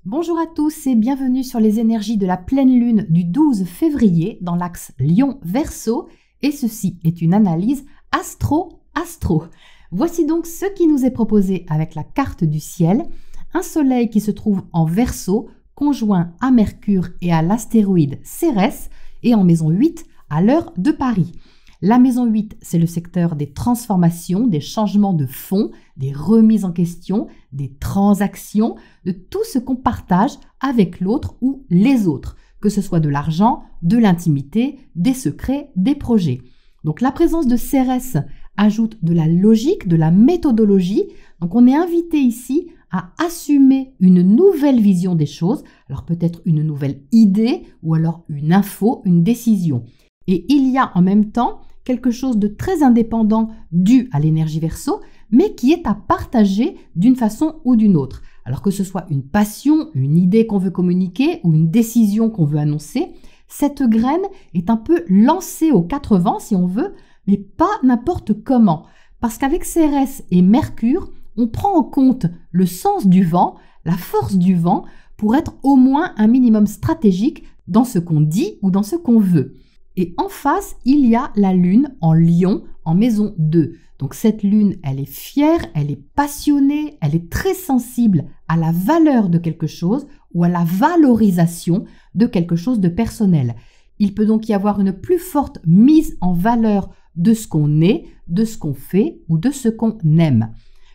Bonjour à tous et bienvenue sur les énergies de la pleine lune du 12 février dans l'axe Lion-Verseau et ceci est une analyse astro-astro. Voici donc ce qui nous est proposé avec la carte du ciel, un soleil qui se trouve en Verseau, conjoint à Mercure et à l'astéroïde Cérès et en maison 8 à l'heure de Paris. La maison 8, c'est le secteur des transformations, des changements de fond, des remises en question, des transactions, de tout ce qu'on partage avec l'autre ou les autres, que ce soit de l'argent, de l'intimité, des secrets, des projets. Donc la présence de Cérès ajoute de la logique, de la méthodologie. Donc on est invité ici à assumer une nouvelle vision des choses, alors peut-être une nouvelle idée ou alors une info, une décision. Et il y a en même temps quelque chose de très indépendant dû à l'énergie Verseau, mais qui est à partager d'une façon ou d'une autre. Alors que ce soit une passion, une idée qu'on veut communiquer ou une décision qu'on veut annoncer, cette graine est un peu lancée aux quatre vents si on veut, mais pas n'importe comment. Parce qu'avec Cérès et Mercure, on prend en compte le sens du vent, la force du vent, pour être au moins un minimum stratégique dans ce qu'on dit ou dans ce qu'on veut. Et en face, il y a la lune en Lion, en maison 2. Donc cette lune, elle est fière, elle est passionnée, elle est très sensible à la valeur de quelque chose ou à la valorisation de quelque chose de personnel. Il peut donc y avoir une plus forte mise en valeur de ce qu'on est, de ce qu'on fait ou de ce qu'on aime.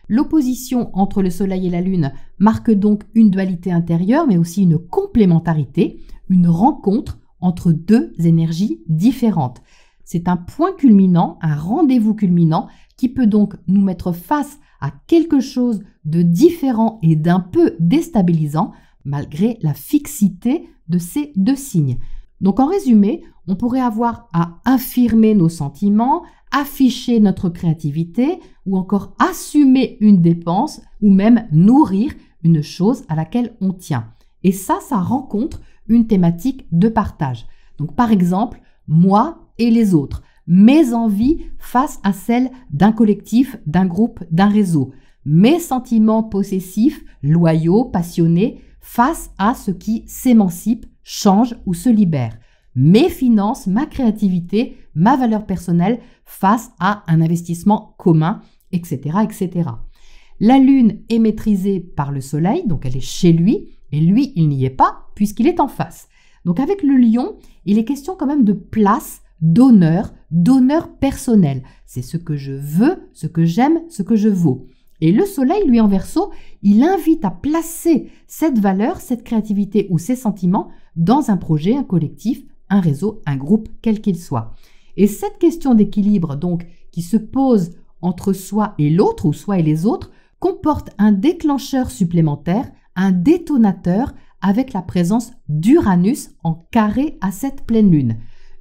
L'opposition entre le soleil et la lune marque donc une dualité intérieure, mais aussi une complémentarité, une rencontre entre deux énergies différentes. C'est un point culminant, un rendez-vous culminant qui peut donc nous mettre face à quelque chose de différent et d'un peu déstabilisant malgré la fixité de ces deux signes. Donc en résumé, on pourrait avoir à affirmer nos sentiments, afficher notre créativité ou encore assumer une dépense ou même nourrir une chose à laquelle on tient. Et ça rencontre une thématique de partage. Donc par exemple, moi et les autres, mes envies face à celles d'un collectif, d'un groupe, d'un réseau, mes sentiments possessifs, loyaux, passionnés face à ce qui s'émancipe, change ou se libère, mes finances, ma créativité, ma valeur personnelle face à un investissement commun, etc., etc. La lune est maîtrisée par le soleil, donc elle est chez lui, et lui, il n'y est pas puisqu'il est en face. Donc avec le lion, il est question quand même de place, d'honneur personnel. C'est ce que je veux, ce que j'aime, ce que je vaux. Et le soleil, lui en Verseau, il invite à placer cette valeur, cette créativité ou ces sentiments dans un projet, un collectif, un réseau, un groupe, quel qu'il soit. Et cette question d'équilibre, donc, qui se pose entre soi et l'autre ou soi et les autres, comporte un déclencheur supplémentaire, un détonateur avec la présence d'Uranus en carré à cette pleine lune.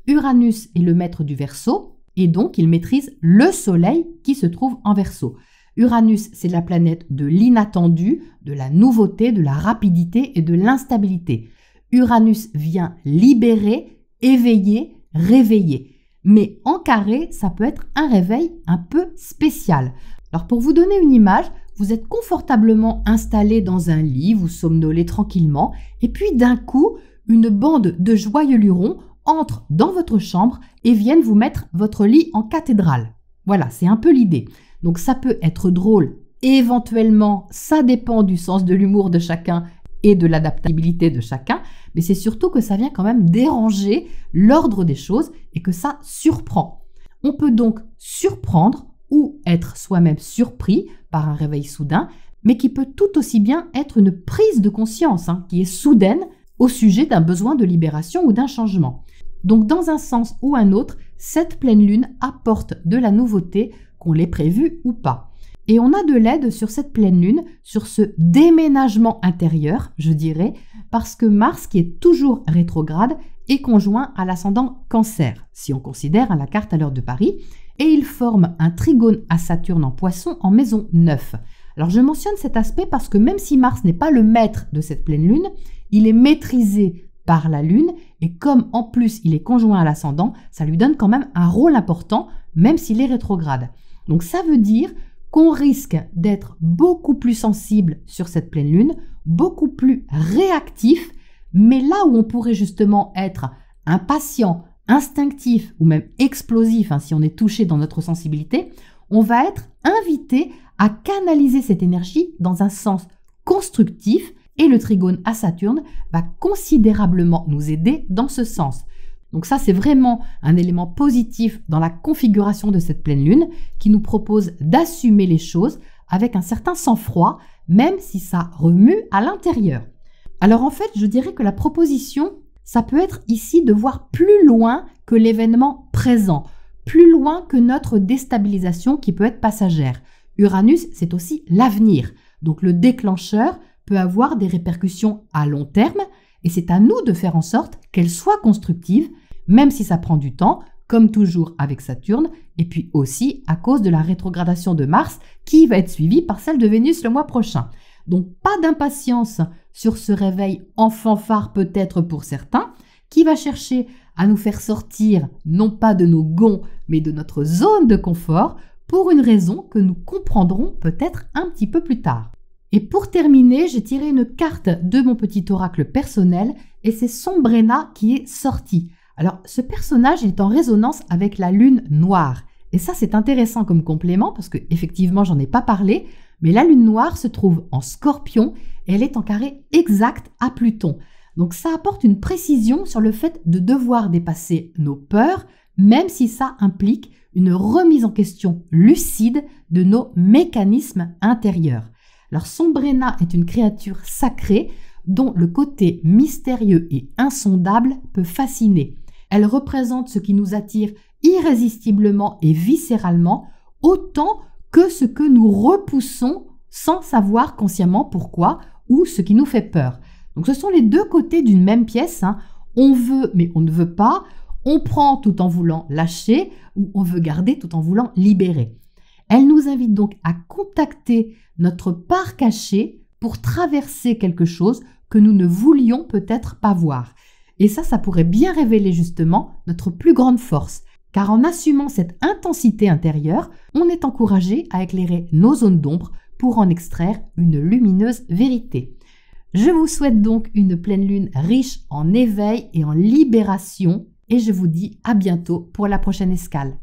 Uranus est le maître du Verseau et donc il maîtrise le soleil qui se trouve en Verseau. Uranus, c'est la planète de l'inattendu, de la nouveauté, de la rapidité et de l'instabilité. Uranus vient libérer, éveiller, réveiller. Mais en carré, ça peut être un réveil un peu spécial. Alors pour vous donner une image, vous êtes confortablement installé dans un lit, vous somnolez tranquillement, et puis d'un coup, une bande de joyeux lurons entre dans votre chambre et viennent vous mettre votre lit en cathédrale. Voilà, c'est un peu l'idée. Donc ça peut être drôle, éventuellement, ça dépend du sens de l'humour de chacun et de l'adaptabilité de chacun, mais c'est surtout que ça vient quand même déranger l'ordre des choses et que ça surprend. On peut donc surprendre ou être soi-même surpris par un réveil soudain, mais qui peut tout aussi bien être une prise de conscience, qui est soudaine au sujet d'un besoin de libération ou d'un changement. Donc dans un sens ou un autre, cette pleine lune apporte de la nouveauté, qu'on l'ait prévu ou pas. Et on a de l'aide sur cette pleine lune, sur ce déménagement intérieur, je dirais, parce que Mars, qui est toujours rétrograde, est conjoint à l'ascendant Cancer, si on considère la carte à l'heure de Paris, et il forme un trigone à Saturne en Poisson en maison 9. Alors je mentionne cet aspect parce que même si Mars n'est pas le maître de cette pleine lune, il est maîtrisé par la lune et comme en plus il est conjoint à l'ascendant, ça lui donne quand même un rôle important même s'il est rétrograde. Donc ça veut dire qu'on risque d'être beaucoup plus sensible sur cette pleine lune, beaucoup plus réactif, mais là où on pourrait justement être impatient, instinctif ou même explosif, si on est touché dans notre sensibilité, on va être invité à canaliser cette énergie dans un sens constructif et le trigone à Saturne va considérablement nous aider dans ce sens. Donc ça, c'est vraiment un élément positif dans la configuration de cette pleine lune qui nous propose d'assumer les choses avec un certain sang-froid, même si ça remue à l'intérieur. Alors en fait, je dirais que la proposition, ça peut être ici de voir plus loin que l'événement présent, plus loin que notre déstabilisation qui peut être passagère. Uranus, c'est aussi l'avenir. Donc le déclencheur peut avoir des répercussions à long terme et c'est à nous de faire en sorte qu'elle soit constructive, même si ça prend du temps, comme toujours avec Saturne, et puis aussi à cause de la rétrogradation de Mars qui va être suivie par celle de Vénus le mois prochain. Donc pas d'impatience sur ce réveil en fanfare peut-être pour certains, qui va chercher à nous faire sortir non pas de nos gonds, mais de notre zone de confort, pour une raison que nous comprendrons peut-être un petit peu plus tard. Et pour terminer, j'ai tiré une carte de mon petit oracle personnel et c'est Sombrena qui est sorti. Alors, ce personnage est en résonance avec la lune noire. Et ça, c'est intéressant comme complément parce que effectivement, j'en ai pas parlé, mais la lune noire se trouve en Scorpion et elle est en carré exact à Pluton. Donc, ça apporte une précision sur le fait de devoir dépasser nos peurs, même si ça implique une remise en question lucide de nos mécanismes intérieurs. Alors, Sombrena est une créature sacrée dont le côté mystérieux et insondable peut fasciner. Elle représente ce qui nous attire irrésistiblement et viscéralement, autant que ce que nous repoussons sans savoir consciemment pourquoi ou ce qui nous fait peur. Donc ce sont les deux côtés d'une même pièce. On veut mais on ne veut pas, on prend tout en voulant lâcher ou on veut garder tout en voulant libérer. Elle nous invite donc à contacter notre part cachée pour traverser quelque chose que nous ne voulions peut-être pas voir. Et ça pourrait bien révéler justement notre plus grande force. Car en assumant cette intensité intérieure, on est encouragé à éclairer nos zones d'ombre pour en extraire une lumineuse vérité. Je vous souhaite donc une pleine lune riche en éveil et en libération et je vous dis à bientôt pour la prochaine escale.